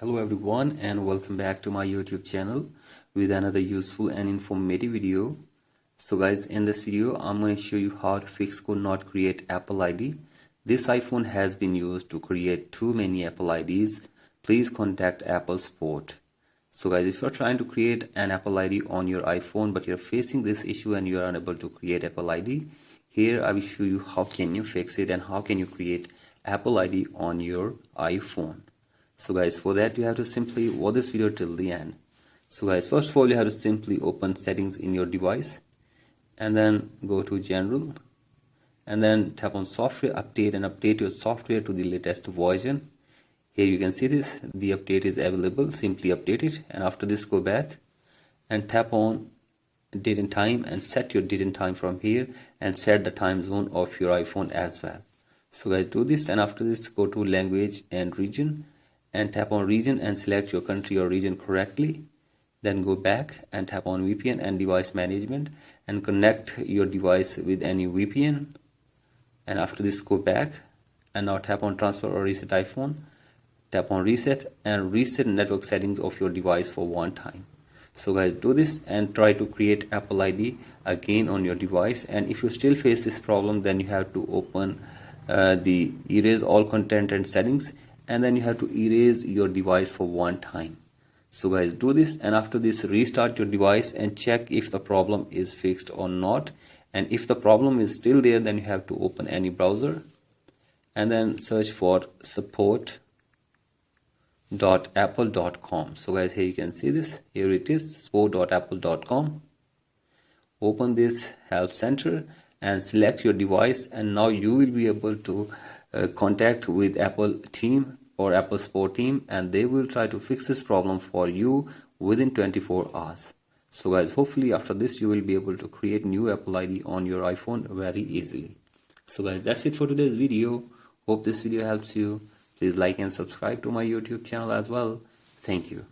Hello everyone and welcome back to my YouTube channel with another useful and informative video. So guys, in this video I'm going to show you how to fix could not create Apple ID. This iPhone has been used to create too many Apple IDs. Please contact Apple support. So guys, if you're trying to create an Apple ID on your iPhone but you're facing this issue and you are unable to create Apple ID, here I will show you how can you fix it and how can you create Apple ID on your iPhone. So guys, for that you have to simply watch this video till the end. So guys, first of all you have to simply open settings in your device and then go to general and then tap on software update and update your software to the latest version. Here you can see this, the update is available. Simply update it, and after this go back and tap on date and time and set your date and time from here and set the time zone of your iPhone as well. So guys, do this, and after this go to language and region and tap on region and select your country or region correctly. Then go back and tap on VPN and device management and connect your device with any VPN. And after this go back and now tap on transfer or reset iPhone. Tap on reset and reset network settings of your device for one time. So guys, do this and try to create Apple ID again on your device. And if you still face this problem, then you have to open the erase all content and settings, and then you have to erase your device for one time. So guys, do this, and after this restart your device and check if the problem is fixed or not. And if the problem is still there, then you have to open any browser and then search for support.apple.com. So guys, here you can see this, here it is, support.apple.com. Open this help center and select your device, and now you will be able to contact with Apple team or Apple support team, and they will try to fix this problem for you within 24 hours. So guys, hopefully after this you will be able to create new Apple ID on your iPhone very easily. So guys, that's it for today's video. Hope this video helps you. Please like and subscribe to my YouTube channel as well. Thank you.